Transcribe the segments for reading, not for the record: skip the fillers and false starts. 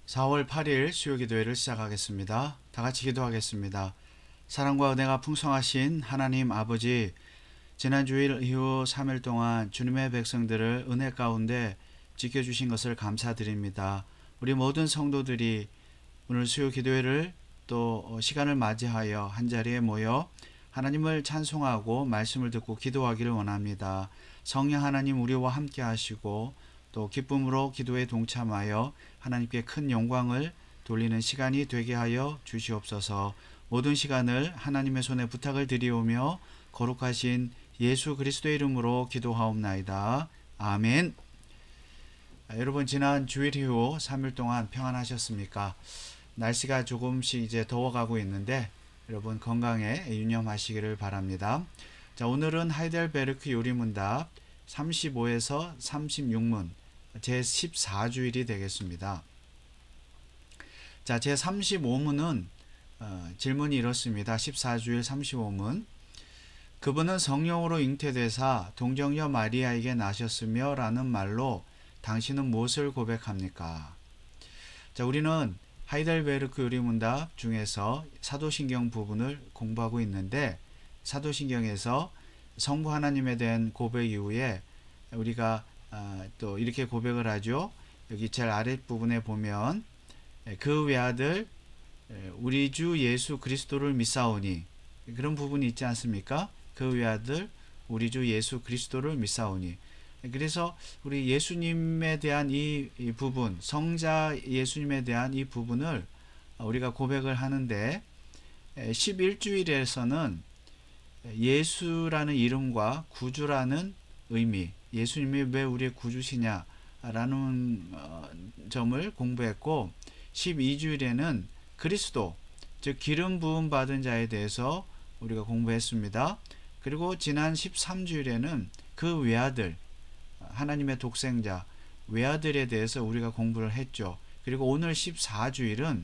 4월 8일 수요기도회를 시작하겠습니다. 다 같이 기도하겠습니다. 사랑과 은혜가 풍성하신 하나님 아버지, 지난 주일 이후 3일 동안 주님의 백성들을 은혜 가운데 지켜주신 것을 감사드립니다. 우리 모든 성도들이 오늘 수요기도회를 또 시간을 맞이하여 한자리에 모여 하나님을 찬송하고 말씀을 듣고 기도하기를 원합니다. 성령 하나님 우리와 함께 하시고 또 기쁨으로 기도에 동참하여 하나님께 큰 영광을 돌리는 시간이 되게 하여 주시옵소서. 모든 시간을 하나님의 손에 부탁을 드리오며 거룩하신 예수 그리스도의 이름으로 기도하옵나이다. 아멘. 여러분, 지난 주일 이후 3일 동안 평안하셨습니까? 날씨가 조금씩 이제 더워가고 있는데 여러분 건강에 유념하시기를 바랍니다. 자, 오늘은 하이델베르크 요리문답 35에서 36문 제 14주일이 되겠습니다. 자, 제 35문은 질문이 이렇습니다. 14주일 35문. 그분은 성령으로 잉태되사 동정녀 마리아에게 나셨으며 라는 말로 당신은 무엇을 고백합니까? 자, 우리는 하이델베르크 요리문답 중에서 사도신경 부분을 공부하고 있는데, 사도신경에서 성부 하나님에 대한 고백 이후에 우리가 또 이렇게 고백을 하죠. 여기 제일 아랫부분에 보면 그 외아들 우리 주 예수 그리스도를 믿사오니, 그런 부분이 있지 않습니까? 그 외아들 우리 주 예수 그리스도를 믿사오니. 그래서 우리 예수님에 대한 이 부분, 성자 예수님에 대한 이 부분을 우리가 고백을 하는데, 11주일에서는 예수라는 이름과 구주라는 의미, 예수님이 왜 우리의 구주시냐 라는 점을 공부했고, 12주일에는 그리스도, 즉 기름 부음 받은 자에 대해서 우리가 공부했습니다. 그리고 지난 13주일에는 그 외아들, 하나님의 독생자 외아들에 대해서 우리가 공부를 했죠. 그리고 오늘 14주일은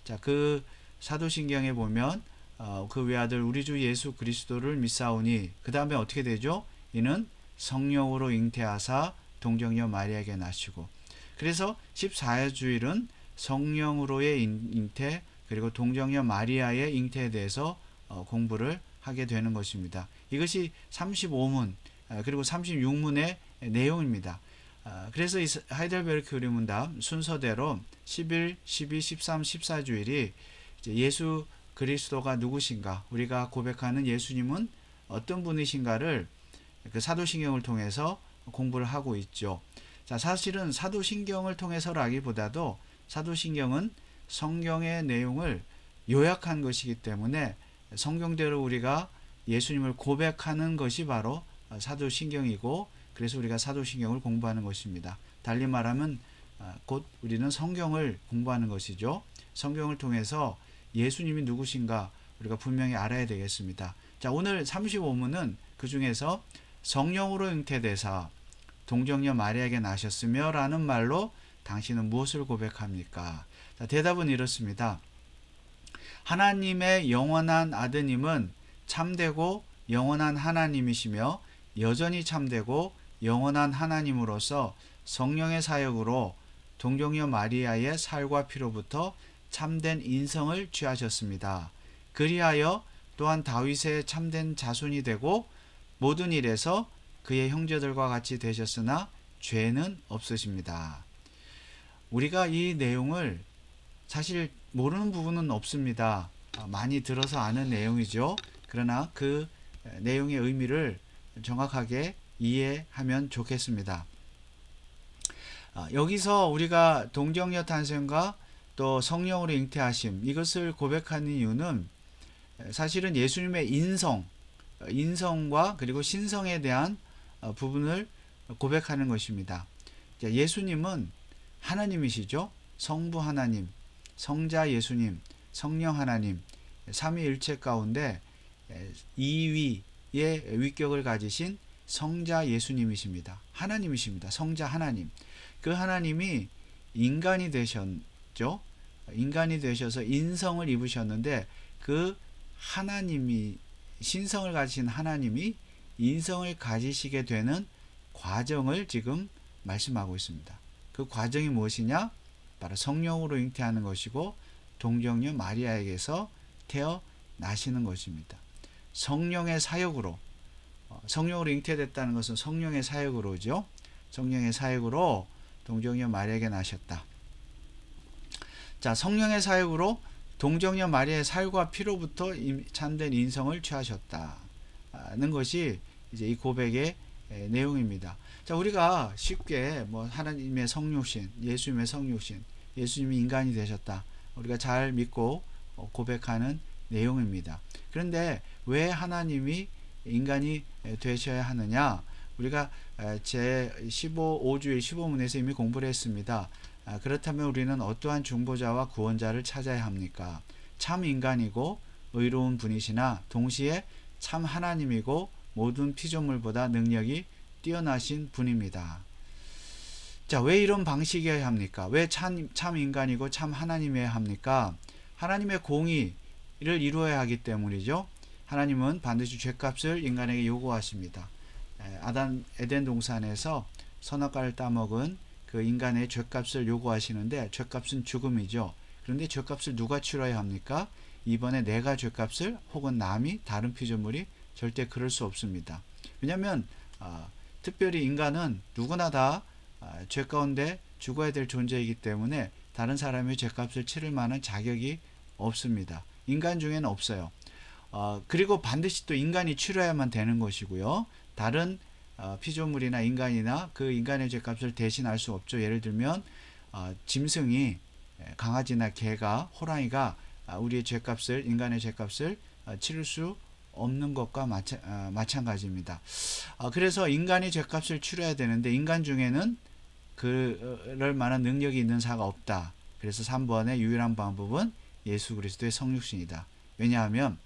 자, 그 사도신경에 보면 그 외아들 우리 주 예수 그리스도를 믿사오니, 그 다음에 어떻게 되죠? 이는 성령으로 잉태하사 동정녀 마리아에게 나시고. 그래서 14주일은 성령으로의 잉태, 그리고 동정녀 마리아의 잉태에 대해서 공부를 하게 되는 것입니다. 이것이 35문 그리고 36문의 내용입니다. 그래서 이 하이델베르크 요리문답 순서대로 11, 12, 13, 14주일이 예수 그리스도가 누구신가, 우리가 고백하는 예수님은 어떤 분이신가를 그 사도신경을 통해서 공부를 하고 있죠. 자, 사실은 사도신경을 통해서라기보다도 사도신경은 성경의 내용을 요약한 것이기 때문에 성경대로 우리가 예수님을 고백하는 것이 바로 사도신경이고, 그래서 우리가 사도신경을 공부하는 것입니다. 달리 말하면 곧 우리는 성경을 공부하는 것이죠. 성경을 통해서 예수님이 누구신가 우리가 분명히 알아야 되겠습니다. 자, 오늘 35문은 그 중에서 성령으로 잉태되사 동정녀 마리아에게 나셨으며 라는 말로 당신은 무엇을 고백합니까? 자, 대답은 이렇습니다. 하나님의 영원한 아드님은 참되고 영원한 하나님이시며 여전히 참되고 영원한 하나님으로서 성령의 사역으로 동정녀 마리아의 살과 피로부터 참된 인성을 취하셨습니다. 그리하여 또한 다윗의 참된 자손이 되고 모든 일에서 그의 형제들과 같이 되셨으나 죄는 없으십니다. 우리가 이 내용을 사실 모르는 부분은 없습니다. 많이 들어서 아는 내용이죠. 그러나 그 내용의 의미를 정확하게 이해하면 좋겠습니다. 여기서 우리가 동정녀 탄생과 또 성령으로 잉태하심, 이것을 고백하는 이유는 사실은 예수님의 인성과 그리고 신성에 대한 부분을 고백하는 것입니다. 예수님은 하나님이시죠. 성부 하나님, 성자 예수님, 성령 하나님, 삼위일체 가운데 2위의 위격을 가지신 성자 예수님이십니다. 하나님이십니다. 성자 하나님. 그 하나님이 인간이 되셨죠. 인간이 되셔서 인성을 입으셨는데, 그 하나님이, 신성을 가지신 하나님이 인성을 가지시게 되는 과정을 지금 말씀하고 있습니다. 그 과정이 무엇이냐? 바로 성령으로 잉태하는 것이고 동정녀 마리아에게서 태어나시는 것입니다. 성령의 사역으로, 성령으로 잉태됐다는 것은 성령의 사역으로죠. 성령의 사역으로 동정녀 마리아에게 나셨다. 자, 성령의 사역으로 동정녀 마리아의 살과 피로부터 참된 인성을 취하셨다는 것이 이제 이 고백의 내용입니다. 자, 우리가 쉽게 뭐 하나님의 성육신, 예수님의 성육신, 예수님이 인간이 되셨다, 우리가 잘 믿고 고백하는 내용입니다. 그런데 왜 하나님이 인간이 되셔야 하느냐? 우리가 제 5주일 15문에서 이미 공부를 했습니다. 그렇다면 우리는 어떠한 중보자와 구원자를 찾아야 합니까? 참 인간이고 의로운 분이시나 동시에 참 하나님이고 모든 피조물보다 능력이 뛰어나신 분입니다. 자, 왜 이런 방식이어야 합니까? 왜 참 인간이고 참 하나님이어야 합니까? 하나님의 공의를 이루어야 하기 때문이죠. 하나님은 반드시 죄값을 인간에게 요구하십니다. 에덴 동산에서 선악과를 따먹은 그 인간의 죄값을 요구하시는데, 죄값은 죽음이죠. 그런데 죄값을 누가 치러야 합니까? 이번에 내가 죄값을, 혹은 남이, 다른 피조물이 절대 그럴 수 없습니다. 왜냐하면 특별히 인간은 누구나 다 죄 가운데 죽어야 될 존재이기 때문에 다른 사람의 죄값을 치를 만한 자격이 없습니다. 인간 중에는 없어요. 그리고 반드시 또 인간이 치러야만 되는 것이고요. 다른 피조물이나 인간이나 그 인간의 죄값을 대신할 수 없죠. 예를 들면 짐승이, 강아지나 개가, 호랑이가 우리의 죄값을, 인간의 죄값을 치를 수 없는 것과 마찬가지입니다. 그래서 인간이 죄값을 치러야 되는데 인간 중에는 그럴 만한 능력이 있는 자가 없다. 그래서 3번의 유일한 방법은 예수 그리스도의 성육신이다. 왜냐하면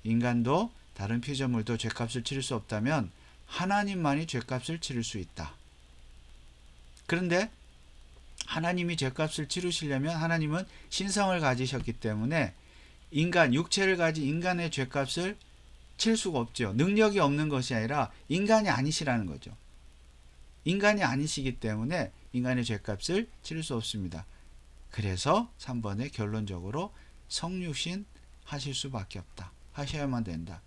인간도 다른 피조물도 죄값을 치를 수 없다면 하나님만이 죄값을 치를 수 있다. 그런데 하나님이 죄값을 치르시려면 하나님은 신성을 가지셨기 때문에 인간, 육체를 가진 인간의 죄값을 칠 수가 없죠. 능력이 없는 것이 아니라 인간이 아니시라는 거죠. 인간이 아니시기 때문에 인간의 죄값을 치를 수 없습니다. 그래서 3번에 결론적으로 성육신 하실 수밖에 없다. 하셔야만 된다.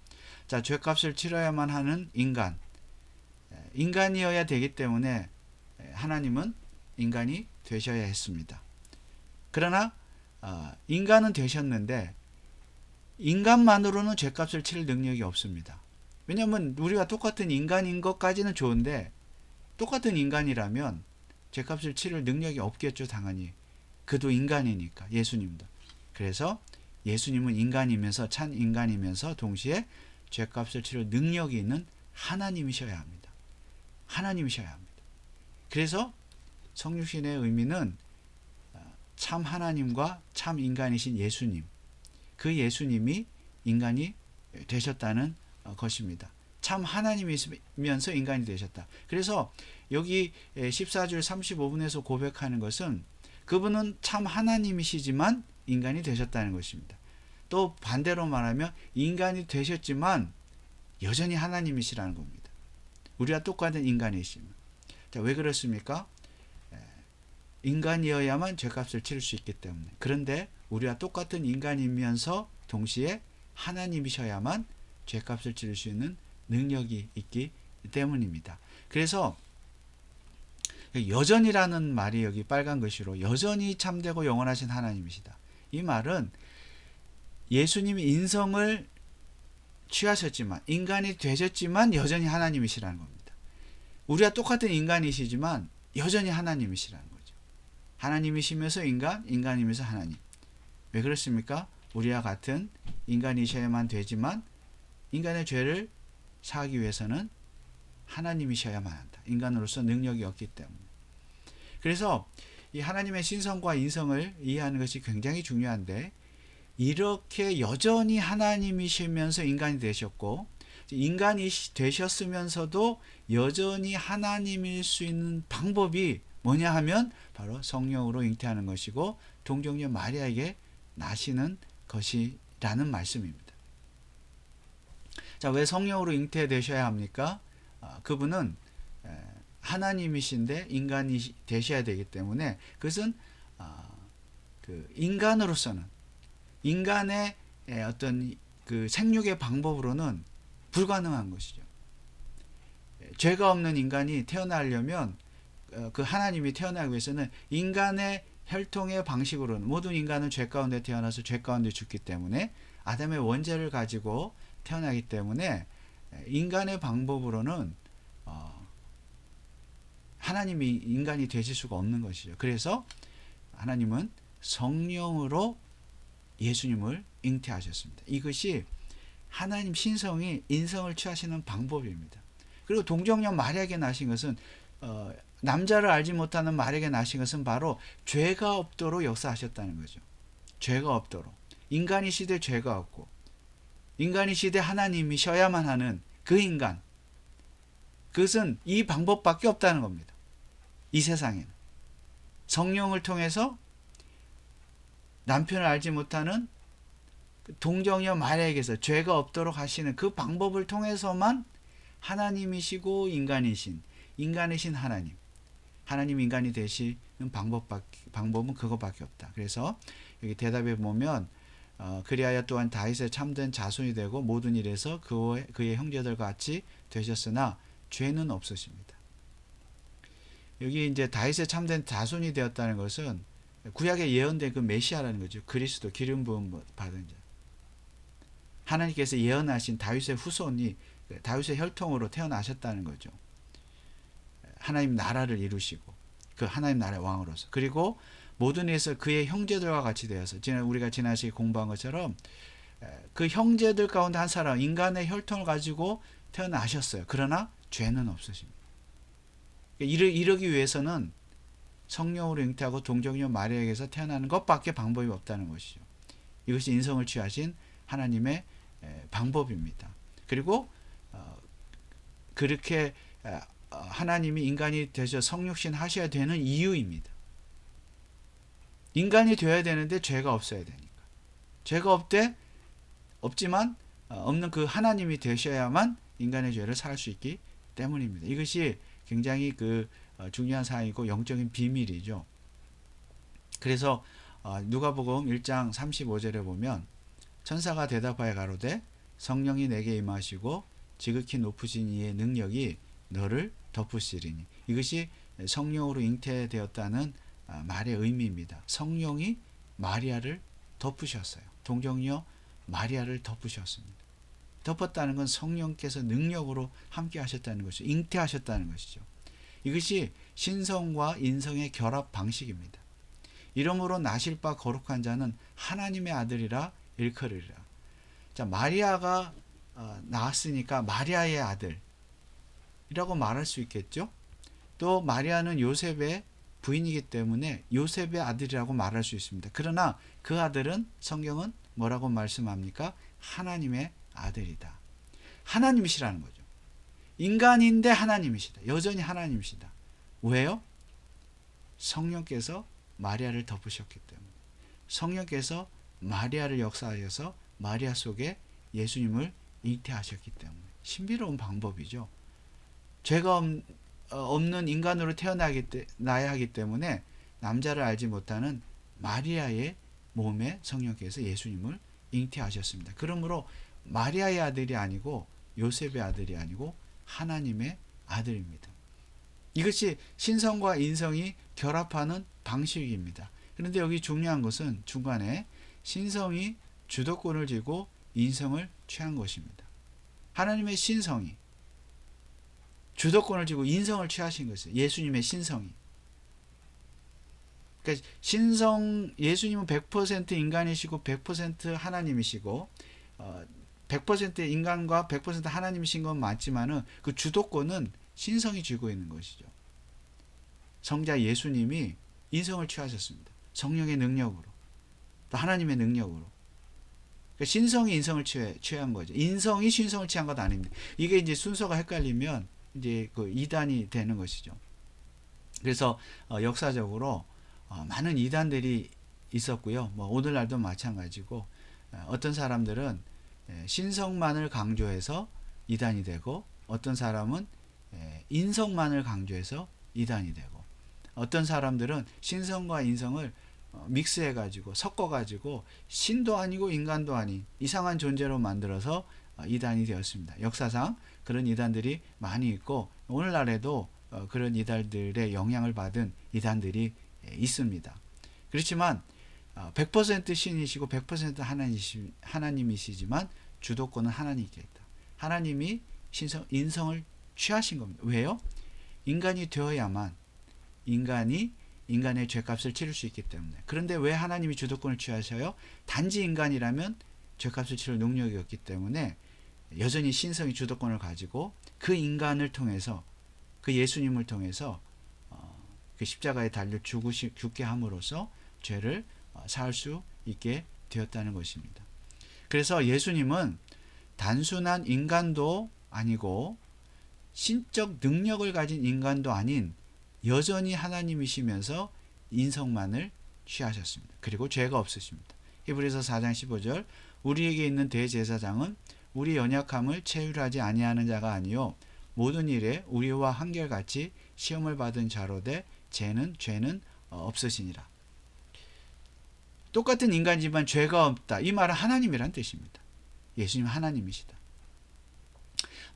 자, 죄값을 치러야만 하는 인간이어야 되기 때문에 하나님은 인간이 되셔야 했습니다. 그러나 인간은 되셨는데 인간만으로는 죄값을 치를 능력이 없습니다. 왜냐하면 우리가 똑같은 인간인 것까지는 좋은데 똑같은 인간이라면 죄값을 치를 능력이 없겠죠. 당연히. 그도 인간이니까, 예수님도. 그래서 예수님은 인간이면서, 참 인간이면서 동시에 죄값을 치를 능력이 있는 하나님이셔야 합니다. 하나님이셔야 합니다. 그래서 성육신의 의미는 참 하나님과 참 인간이신 예수님, 그 예수님이 인간이 되셨다는 것입니다. 참 하나님이면서 인간이 되셨다. 그래서 여기 14절 35분에서 고백하는 것은 그분은 참 하나님이시지만 인간이 되셨다는 것입니다. 또 반대로 말하면 인간이 되셨지만 여전히 하나님이시라는 겁니다. 우리와 똑같은 인간이시면. 자, 왜 그렇습니까? 인간이어야만 죄값을 치를 수 있기 때문에. 그런데 우리와 똑같은 인간이면서 동시에 하나님이셔야만 죄값을 치를 수 있는 능력이 있기 때문입니다. 그래서 여전이라는 말이 여기 빨간 글씨로 여전히 참되고 영원하신 하나님이시다. 이 말은 예수님이 인성을 취하셨지만, 인간이 되셨지만 여전히 하나님이시라는 겁니다. 우리와 똑같은 인간이시지만 여전히 하나님이시라는 거죠. 하나님이시면서 인간, 인간이면서 하나님. 왜 그렇습니까? 우리와 같은 인간이셔야만 되지만 인간의 죄를 사하기 위해서는 하나님이셔야만 한다. 인간으로서 능력이 없기 때문에. 그래서 이 하나님의 신성과 인성을 이해하는 것이 굉장히 중요한데, 이렇게 여전히 하나님이시면서 인간이 되셨고, 인간이 되셨으면서도 여전히 하나님일 수 있는 방법이 뭐냐 하면 바로 성령으로 잉태하는 것이고 동정녀 마리아에게 나시는 것이라는 말씀입니다. 자, 왜 성령으로 잉태되셔야 합니까? 그분은 하나님이신데 인간이 되셔야 되기 때문에, 그것은 그 인간으로서는 인간의 어떤 그 생육의 방법으로는 불가능한 것이죠. 죄가 없는 인간이 태어나려면 그 하나님이 태어나기 위해서는 인간의 혈통의 방식으로는 모든 인간은 죄 가운데 태어나서 죄 가운데 죽기 때문에 아담의 원죄를 가지고 태어나기 때문에 인간의 방법으로는 하나님이 인간이 되실 수가 없는 것이죠. 그래서 하나님은 성령으로 예수님을 잉태하셨습니다. 이것이 하나님 신성이 인성을 취하시는 방법입니다. 그리고 동정녀 마리아에게 나신 것은 남자를 알지 못하는 마리아에게 나신 것은 바로 죄가 없도록 역사하셨다는 거죠. 죄가 없도록. 인간이 시대 죄가 없고 인간이 시대 하나님이셔야만 하는 그 인간. 그것은 이 방법밖에 없다는 겁니다. 이 세상에는. 성령을 통해서 남편을 알지 못하는 동정녀 마리아에게서 죄가 없도록 하시는 그 방법을 통해서만 하나님이시고 인간이신 하나님 인간이 되시는 방법은 그것밖에 없다. 그래서 여기 대답에 보면 그리하여 또한 다윗의 참된 자손이 되고 모든 일에서 그의 형제들과 같이 되셨으나 죄는 없으십니다. 여기 이제 다윗의 참된 자손이 되었다는 것은 구약에 예언된 그 메시아라는 거죠. 그리스도 기름 부음 받은 자. 하나님께서 예언하신 다윗의 후손이 다윗의 혈통으로 태어나셨다는 거죠. 하나님 나라를 이루시고 그 하나님 나라의 왕으로서 그리고 모든 일에서 그의 형제들과 같이 되어서 우리가 지난 시간에 공부한 것처럼 그 형제들 가운데 한 사람 인간의 혈통을 가지고 태어나셨어요. 그러나 죄는 없으십니다. 이러기 위해서는 성령으로 잉태하고 동정녀 마리아에게서 태어나는 것밖에 방법이 없다는 것이죠. 이것이 인성을 취하신 하나님의 방법입니다. 그리고 그렇게 하나님이 인간이 되셔 성육신 하셔야 되는 이유입니다. 인간이 되어야 되는데 죄가 없어야 되니까. 죄가 없지만 없는 그 하나님이 되셔야만 인간의 죄를 살 수 있기 때문입니다. 이것이 굉장히 중요한 사항이고 영적인 비밀이죠. 그래서 누가복음 1장 35절에 보면 천사가 대답하여 가로되 성령이 내게 임하시고 지극히 높으신 이의 능력이 너를 덮으시리니 이것이 성령으로 잉태되었다는 말의 의미입니다. 성령이 마리아를 덮으셨어요. 동정녀 마리아를 덮으셨습니다. 덮었다는 건 성령께서 능력으로 함께 하셨다는 것이죠. 잉태하셨다는 것이죠. 이것이 신성과 인성의 결합 방식입니다. 이러므로 나실 바 거룩한 자는 하나님의 아들이라 일컬으리라. 자, 마리아가 낳았으니까 마리아의 아들이라고 말할 수 있겠죠. 또 마리아는 요셉의 부인이기 때문에 요셉의 아들이라고 말할 수 있습니다. 그러나 그 아들은 성경은 뭐라고 말씀합니까? 하나님의 아들이다. 하나님이시라는 거죠. 인간인데 하나님이시다. 여전히 하나님이시다. 왜요? 성령께서 마리아를 덮으셨기 때문에. 성령께서 마리아를 역사하셔서 마리아 속에 예수님을 잉태하셨기 때문에. 신비로운 방법이죠. 죄가 없는 인간으로 태어나야 하기 때문에 남자를 알지 못하는 마리아의 몸에 성령께서 예수님을 잉태하셨습니다. 그러므로 마리아의 아들이 아니고 요셉의 아들이 아니고 하나님의 아들입니다. 이것이 신성과 인성이 결합하는 방식입니다. 그런데 여기 중요한 것은 중간에 신성이 주도권을 쥐고 인성을 취한 것입니다. 하나님의 신성이 주도권을 쥐고 인성을 취하신 것이에요. 예수님의 신성이. 그러니까 예수님은 100% 인간이시고 100% 하나님이시고 100% 인간과 100% 하나님이신 건 맞지만은 그 주도권은 신성이 쥐고 있는 것이죠. 성자 예수님이 인성을 취하셨습니다. 성령의 능력으로 또 하나님의 능력으로. 그러니까 신성이 인성을 취한 거죠. 인성이 신성을 취한 것 아닙니다. 이게 이제 순서가 헷갈리면 이제 그 이단이 되는 것이죠. 그래서 역사적으로 많은 이단들이 있었고요. 뭐 오늘날도 마찬가지고 어떤 사람들은 신성만을 강조해서 이단이 되고 어떤 사람은 인성만을 강조해서 이단이 되고 어떤 사람들은 신성과 인성을 믹스해가지고 섞어가지고 신도 아니고 인간도 아닌 이상한 존재로 만들어서 이단이 되었습니다. 역사상 그런 이단들이 많이 있고 오늘날에도 그런 이단들의 영향을 받은 이단들이 있습니다. 그렇지만 100% 신이시고 100% 하나님이시지만 주도권은 하나님께 있다. 하나님이 인성을 취하신 겁니다. 왜요? 인간이 되어야만 인간의 죄값을 치를 수 있기 때문에. 그런데 왜 하나님이 주도권을 취하셔요? 단지 인간이라면 죄값을 치를 능력이 없기 때문에 여전히 신성이 주도권을 가지고 그 인간을 통해서 그 예수님을 통해서 그 십자가에 달려 죽게 함으로써 죄를 사할 수 있게 되었다는 것입니다. 그래서 예수님은 단순한 인간도 아니고 신적 능력을 가진 인간도 아닌 여전히 하나님이시면서 인성만을 취하셨습니다. 그리고 죄가 없으십니다. 히브리서 4장 15절 우리에게 있는 대제사장은 우리 연약함을 체휼하지 아니하는 자가 아니요 모든 일에 우리와 한결같이 시험을 받은 자로되 죄는 없으시니라. 똑같은 인간이지만 죄가 없다. 이 말은 하나님이란 뜻입니다. 예수님 하나님이시다.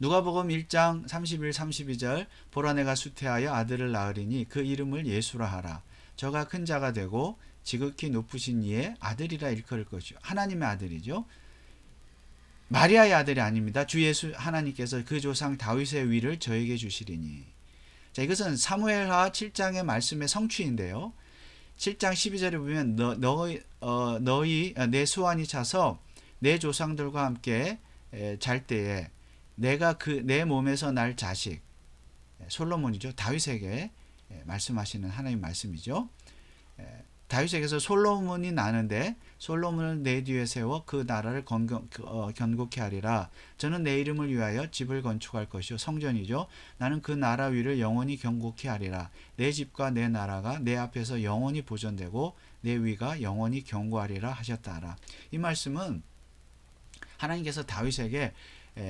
누가복음 1장 31, 32절 보라 내가 수태하여 아들을 낳으리니 그 이름을 예수라 하라. 저가 큰 자가 되고 지극히 높으신 이의 아들이라 일컬을 것이요. 하나님의 아들이죠. 마리아의 아들이 아닙니다. 주 예수 하나님께서 그 조상 다윗의 위를 저에게 주시리니. 자, 이것은 사무엘하 7장의 말씀의 성취인데요. 7장 12절에 보면 너희 내 수완이 차서 내 조상들과 함께 잘 때에 내가 내 몸에서 날 자식 솔로몬이죠. 다윗에게 말씀하시는 하나님 말씀이죠. 다윗에게서 솔로몬이 나는데 솔로몬을 내 뒤에 세워 그 나라를 견고케 하리라. 저는 내 이름을 위하여 집을 건축할 것이요 성전이죠. 나는 그 나라 위를 영원히 견고케 하리라. 내 집과 내 나라가 내 앞에서 영원히 보존되고 내 위가 영원히 견고하리라 하셨다라. 이 말씀은 하나님께서 다윗에게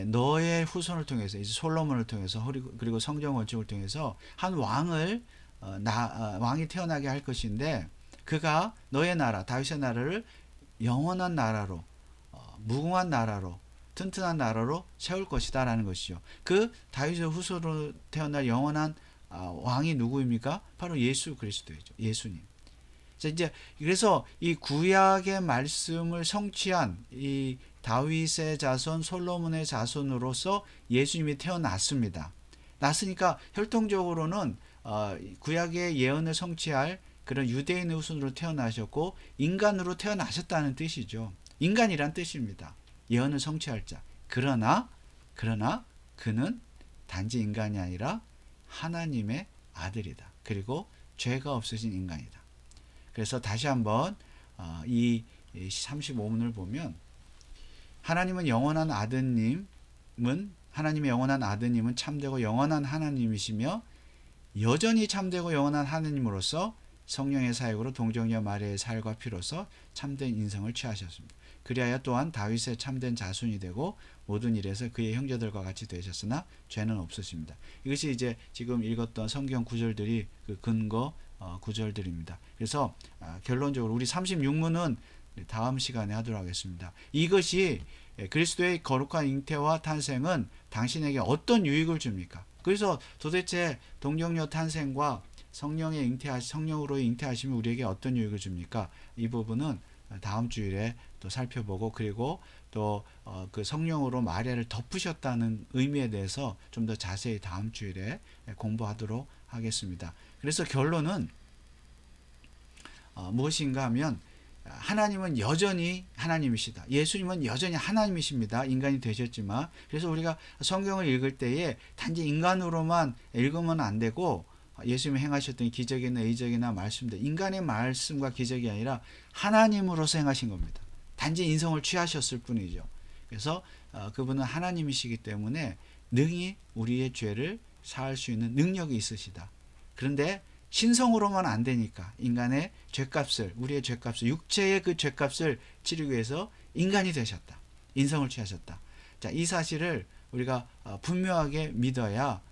너의 후손을 통해서 이제 솔로몬을 통해서 그리고 성전 건축을 통해서 한 왕이 태어나게 할 것인데 그가 너의 나라 다윗의 나라를 영원한 나라로 무궁한 나라로 튼튼한 나라로 세울 것이다 라는 것이죠. 그 다윗의 후손으로 태어날 영원한 왕이 누구입니까? 바로 예수 그리스도이죠. 예수님. 자, 이제 그래서 이 구약의 말씀을 성취한 이 다윗의 자손 솔로몬의 자손으로서 예수님이 태어났습니다. 났으니까 혈통적으로는 구약의 예언을 성취할 그런 유대인의 후손으로 태어나셨고 인간으로 태어나셨다는 뜻이죠. 인간이란 뜻입니다. 예언을 성취할 자. 그러나 그는 단지 인간이 아니라 하나님의 아들이다. 그리고 죄가 없으신 인간이다. 그래서 다시 한번 이 35문을 보면 하나님의 영원한 아드님은 참되고 영원한 하나님이시며 여전히 참되고 영원한 하나님으로서 성령의 사역으로 동정녀 마리아의 살과 피로서 참된 인성을 취하셨습니다. 그리하여 또한 다윗의 참된 자손이 되고 모든 일에서 그의 형제들과 같이 되셨으나 죄는 없으십니다. 이것이 이제 지금 읽었던 성경 구절들이 그 근거 구절들입니다. 그래서 결론적으로 우리 36문은 다음 시간에 하도록 하겠습니다. 이것이 그리스도의 거룩한 잉태와 탄생은 당신에게 어떤 유익을 줍니까? 그래서 도대체 동정녀 탄생과 성령으로 잉태하심이 우리에게 어떤 유익을 줍니까? 이 부분은 다음 주일에 또 살펴보고 그리고 또 그 성령으로 마리아를 덮으셨다는 의미에 대해서 좀 더 자세히 다음 주일에 공부하도록 하겠습니다. 그래서 결론은 무엇인가 하면 하나님은 여전히 하나님이시다. 예수님은 여전히 하나님이십니다. 인간이 되셨지만. 그래서 우리가 성경을 읽을 때에 단지 인간으로만 읽으면 안 되고 예수님이 행하셨던 기적이나 이적이나 말씀들 인간의 말씀과 기적이 아니라 하나님으로서 행하신 겁니다. 단지 인성을 취하셨을 뿐이죠. 그래서 그분은 하나님이시기 때문에 능히 우리의 죄를 사할 수 있는 능력이 있으시다. 그런데 신성으로만 안 되니까 인간의 죄값을 우리의 죄값을 육체의 그 죄값을 치르기 위해서 인간이 되셨다. 인성을 취하셨다. 자, 이 사실을 우리가 분명하게 믿어야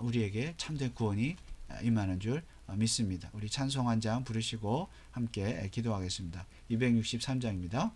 우리에게 참된 구원이 임하는 줄 믿습니다. 우리 찬송 한 장 부르시고 함께 기도하겠습니다. 263장입니다.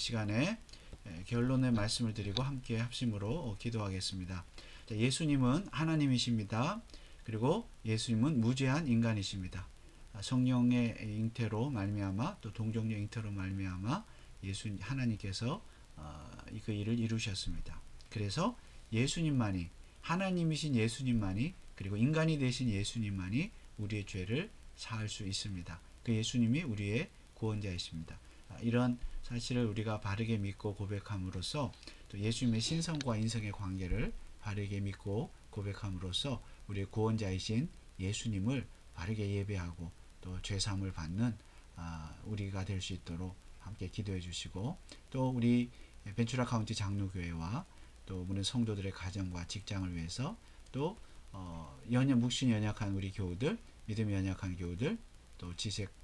시간에 결론의 말씀을 드리고 함께 합심으로 기도하겠습니다. 예수님은 하나님이십니다. 그리고 예수님은 무죄한 인간이십니다. 성령의 잉태로 말미암아 또 동정녀 잉태로 말미암아 하나님께서 그 일을 이루셨습니다. 그래서 예수님만이, 하나님이신 예수님만이, 그리고 인간이 되신 예수님만이 우리의 죄를 사할 수 있습니다. 그 예수님이 우리의 구원자이십니다. 이런 사실을 우리가 바르게 믿고 고백함으로써 또 예수님의 신성과 인성의 관계를 바르게 믿고 고백함으로써 우리의 구원자이신 예수님을 바르게 예배하고 또 죄사함을 받는 우리가 될 수 있도록 함께 기도해 주시고, 또 우리 벤츄라 카운티 장로교회와 또 우리 성도들의 가정과 직장을 위해서 또 묵신이 연약한 우리 교우들, 믿음이 연약한 교우들, 또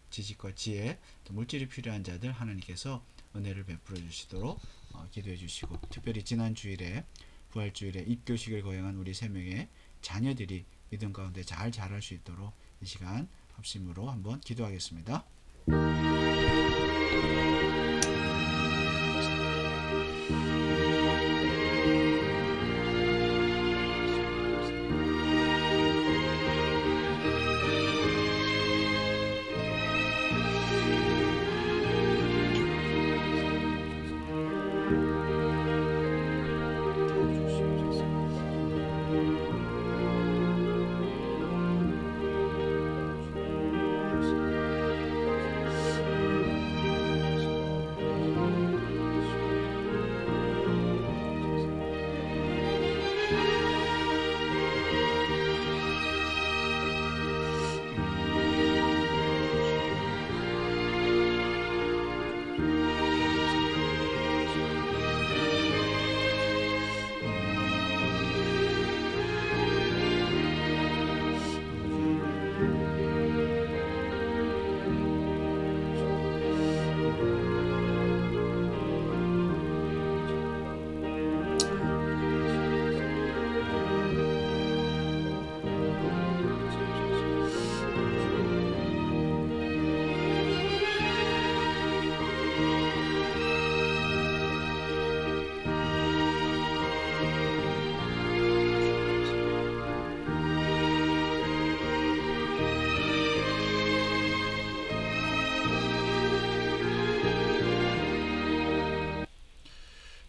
지식과 지혜, 또 물질이 필요한 자들 하나님께서 은혜를 베풀어 주시도록 기도해 주시고, 특별히 지난 주일에 부활주일에 입교식을 거행한 우리 3명의 자녀들이 믿음 가운데 잘 자랄 수 있도록 이 시간 합심으로 한번 기도하겠습니다.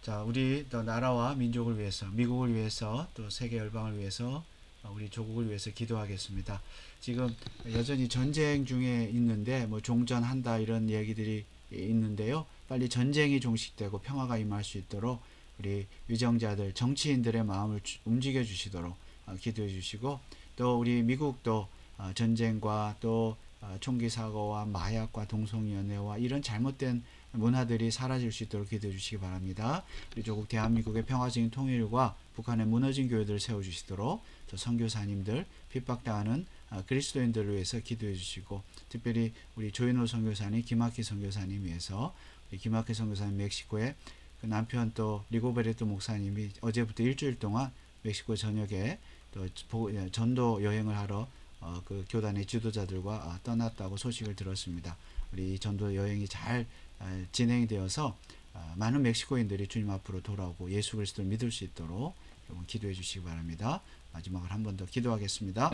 자, 우리 또 나라와 민족을 위해서, 미국을 위해서, 또 세계 열방을 위해서, 우리 조국을 위해서 기도하겠습니다. 지금 여전히 전쟁 중에 있는데 뭐 종전한다 이런 얘기들이 있는데요. 빨리 전쟁이 종식되고 평화가 임할 수 있도록 우리 유정자들, 정치인들의 마음을 움직여 주시도록 기도해 주시고, 또 우리 미국도 전쟁과 또 총기 사고와 마약과 동성연애와 이런 잘못된 문화들이 사라질 수 있도록 기도해 주시기 바랍니다. 우리 조국 대한민국의 평화적인 통일과 북한의 무너진 교회들을 세워주시도록, 또 선교사님들, 핍박당하는 그리스도인들을 위해서 기도해 주시고, 특별히 우리 조인호 선교사님, 김학희 선교사님 위해서, 김학희 선교사님 멕시코에 그 남편 또 리고베르토 목사님이 어제부터 일주일 동안 멕시코 전역에 또 전도 여행을 하러 그 교단의 지도자들과 떠났다고 소식을 들었습니다. 우리 전도 여행이 잘 진행이 되어서 많은 멕시코인들이 주님 앞으로 돌아오고 예수 그리스도를 믿을 수 있도록 여러분 기도해 주시기 바랍니다. 마지막으로 한 번 더 기도하겠습니다.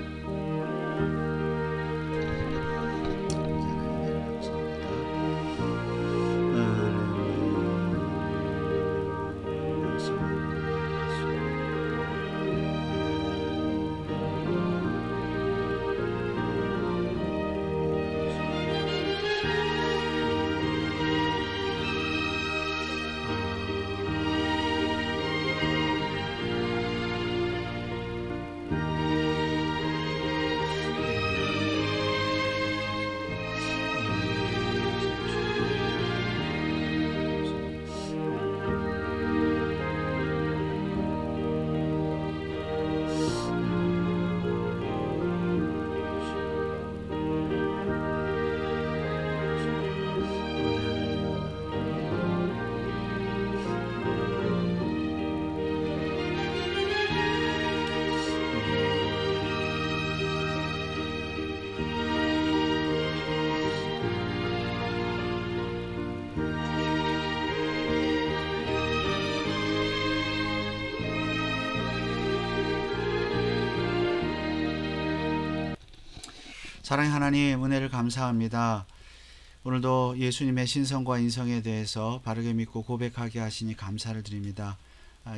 사랑의 하나님, 은혜를 감사합니다. 오늘도 예수님의 신성과 인성에 대해서 바르게 믿고 고백하게 하시니 감사를 드립니다.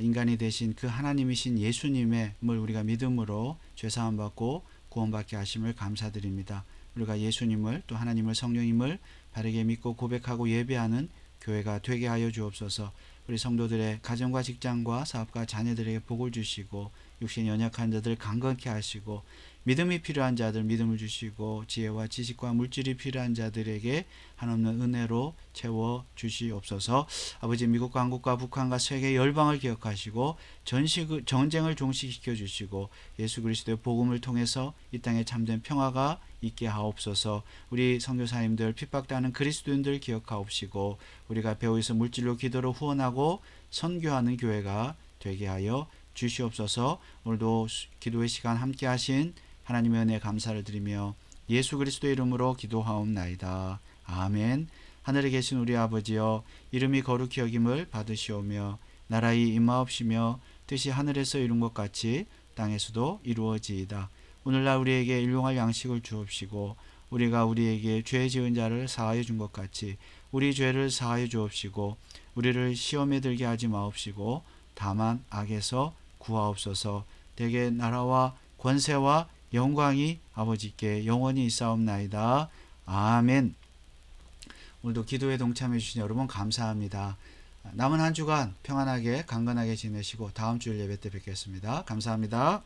인간이 되신 그 하나님이신 예수님의 우리가 믿음으로 죄사함 받고 구원받게 하심을 감사드립니다. 우리가 예수님을, 또 하나님을, 성령님을 바르게 믿고 고백하고 예배하는 교회가 되게 하여 주옵소서. 우리 성도들의 가정과 직장과 사업과 자녀들에게 복을 주시고, 육신 연약한 자들 강건케 하시고, 믿음이 필요한 자들 믿음을 주시고, 지혜와 지식과 물질이 필요한 자들에게 한없는 은혜로 채워 주시옵소서. 아버지, 미국과 한국과 북한과 세계 열방을 기억하시고 전쟁을 종식시켜 주시고, 예수 그리스도의 복음을 통해서 이 땅에 참된 평화가 있게 하옵소서. 우리 선교사님들, 핍박당하는 그리스도인들 기억하옵시고, 우리가 배후에서 물질로 기도로 후원하고 선교하는 교회가 되게 하여 주시옵소서. 오늘도 기도의 시간 함께 하신 하나님의 은혜 감사를 드리며 예수 그리스도의 이름으로 기도하옵나이다. 아멘. 하늘에 계신 우리 아버지여, 이름이 거룩히 여김을 받으시오며 나라의 임하옵시며 뜻이 하늘에서 이룬 것 같이 땅에서도 이루어지이다. 오늘날 우리에게 일용할 양식을 주옵시고, 우리가 우리에게 죄 지은 자를 사하여 준 것 같이 우리 죄를 사하여 주옵시고, 우리를 시험에 들게 하지 마옵시고 다만 악에서 구하옵소서. 대개 나라와 권세와 영광이 아버지께 영원히 있사옵나이다. 아멘. 오늘도 기도에 동참해 주신 여러분 감사합니다. 남은 한 주간 평안하게 강건하게 지내시고 다음 주일 예배 때 뵙겠습니다. 감사합니다.